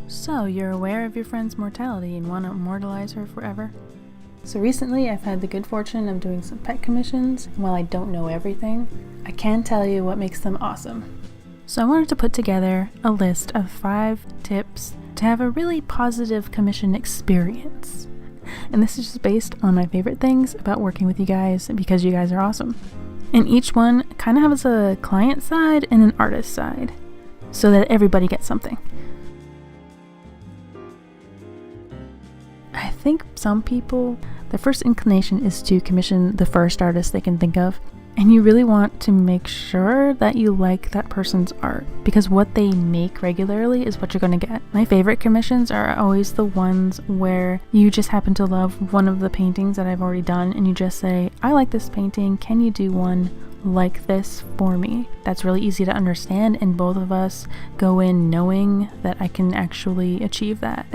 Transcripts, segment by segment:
So, you're aware of your friend's mortality and want to immortalize her forever? So recently I've had the good fortune of doing some pet commissions, and while I don't know everything, I can tell you what makes them awesome. So I wanted to put together a list of 5 tips to have a really positive commission experience. And this is just based on my favorite things about working with you guys because you guys are awesome. And each one kind of has a client side and an artist side, so that everybody gets something. I think some people, their first inclination is to commission the first artist they can think of, and you really want to make sure that you like that person's art, because what they make regularly is what you're going to get. My favorite commissions are always the ones where you just happen to love one of the paintings that I've already done, and you just say, I like this painting, can you do one like this for me? That's really easy to understand, and both of us go in knowing that I can actually achieve that.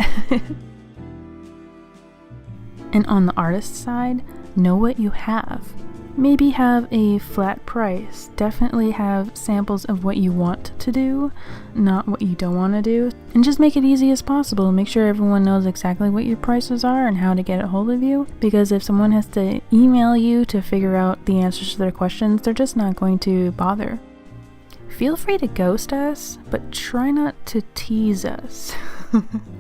And on the artist side, know what you have. Maybe have a flat price. Definitely have samples of what you want to do, not what you don't want to do. And just make it easy as possible. Make sure everyone knows exactly what your prices are and how to get a hold of you. Because if someone has to email you to figure out the answers to their questions, they're just not going to bother. Feel free to ghost us, but try not to tease us.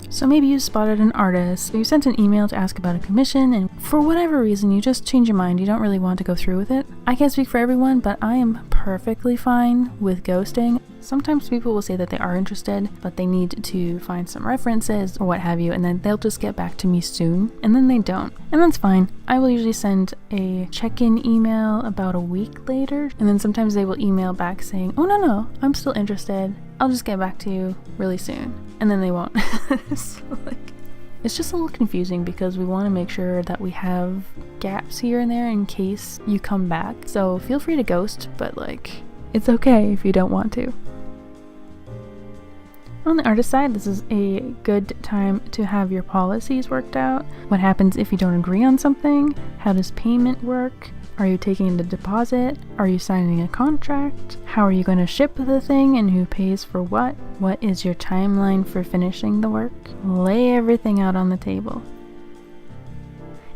So maybe you spotted an artist, you sent an email to ask about a commission, and for whatever reason you just change your mind, you don't really want to go through with it. I can't speak for everyone, but I am perfectly fine with ghosting. Sometimes people will say that they are interested, but they need to find some references or what have you, and then they'll just get back to me soon, and then they don't. And that's fine. I will usually send a check-in email about a week later, and then sometimes they will email back saying, oh no, I'm still interested. I'll just get back to you really soon. And then they won't. So, it's just a little confusing because we want to make sure that we have gaps here and there in case you come back. So feel free to ghost, but it's okay if you don't want to. On the artist side, this is a good time to have your policies worked out. What happens if you don't agree on something? How does payment work? Are you taking the deposit? Are you signing a contract? How are you going to ship the thing and who pays for what? What is your timeline for finishing the work? Lay everything out on the table.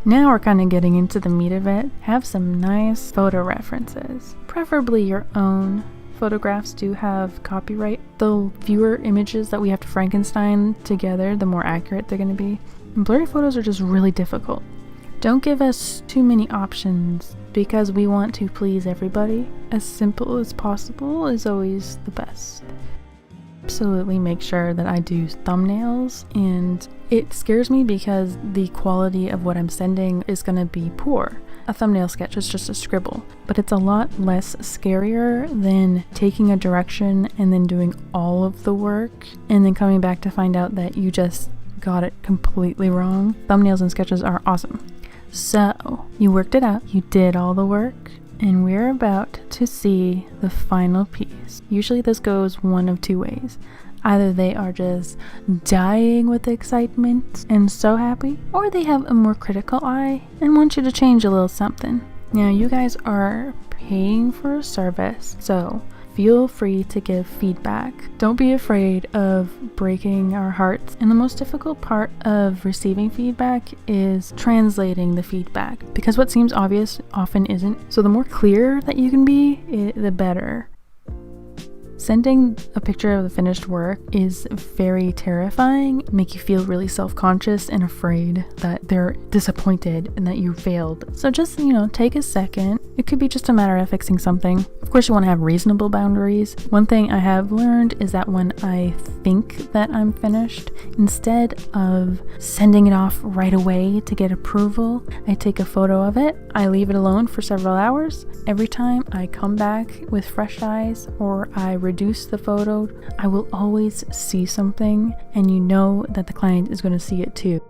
Now we're kind of getting into the meat of it. Have some nice photo references, preferably your own. Photographs do have copyright. The fewer images that we have to Frankenstein together, the more accurate they're going to be. And blurry photos are just really difficult. Don't give us too many options because we want to please everybody. As simple as possible is always the best. Absolutely make sure that I do thumbnails, and it scares me because the quality of what I'm sending is going to be poor. A thumbnail sketch is just a scribble, but it's a lot less scarier than taking a direction and then doing all of the work and then coming back to find out that you just got it completely wrong. Thumbnails and sketches are awesome. So, you worked it out, you did all the work, and we're about to see the final piece. Usually this goes one of 2 ways. Either they are just dying with excitement and so happy, or they have a more critical eye and want you to change a little something. Now, you guys are paying for a service, so feel free to give feedback. Don't be afraid of breaking our hearts. And the most difficult part of receiving feedback is translating the feedback, because what seems obvious often isn't. So the more clear that you can be, the better. Sending a picture of the finished work is very terrifying, make you feel really self-conscious and afraid that they're disappointed and that you failed. So just, take a second. It could be just a matter of fixing something. Of course, you want to have reasonable boundaries. One thing I have learned is that when I think that I'm finished, instead of sending it off right away to get approval, I take a photo of it. I leave it alone for several hours. Every time I come back with fresh eyes or I reduce the photo, I will always see something, and you know that the client is going to see it too.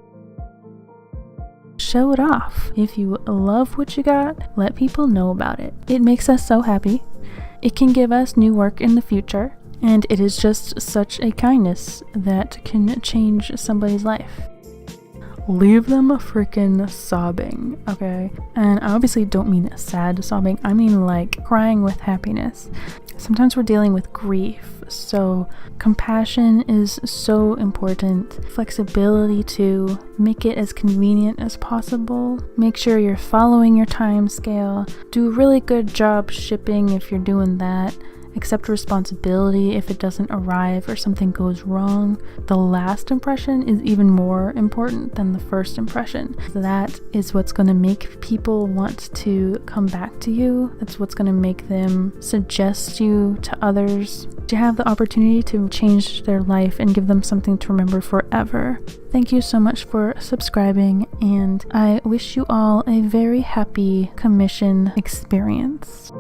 Show it off. If you love what you got, let people know about it. It makes us so happy. It can give us new work in the future, and it is just such a kindness that can change somebody's life. Leave them freaking sobbing, okay? And I obviously don't mean sad sobbing, I mean crying with happiness. Sometimes we're dealing with grief, so compassion is so important. Flexibility to make it as convenient as possible. Make sure you're following your time scale. Do a really good job shipping if you're doing that. Accept responsibility if it doesn't arrive or something goes wrong. The last impression is even more important than the first impression. That is what's going to make people want to come back to you. That's what's going to make them suggest you to others. To have the opportunity to change their life and give them something to remember forever. Thank you so much for subscribing, and I wish you all a very happy commission experience.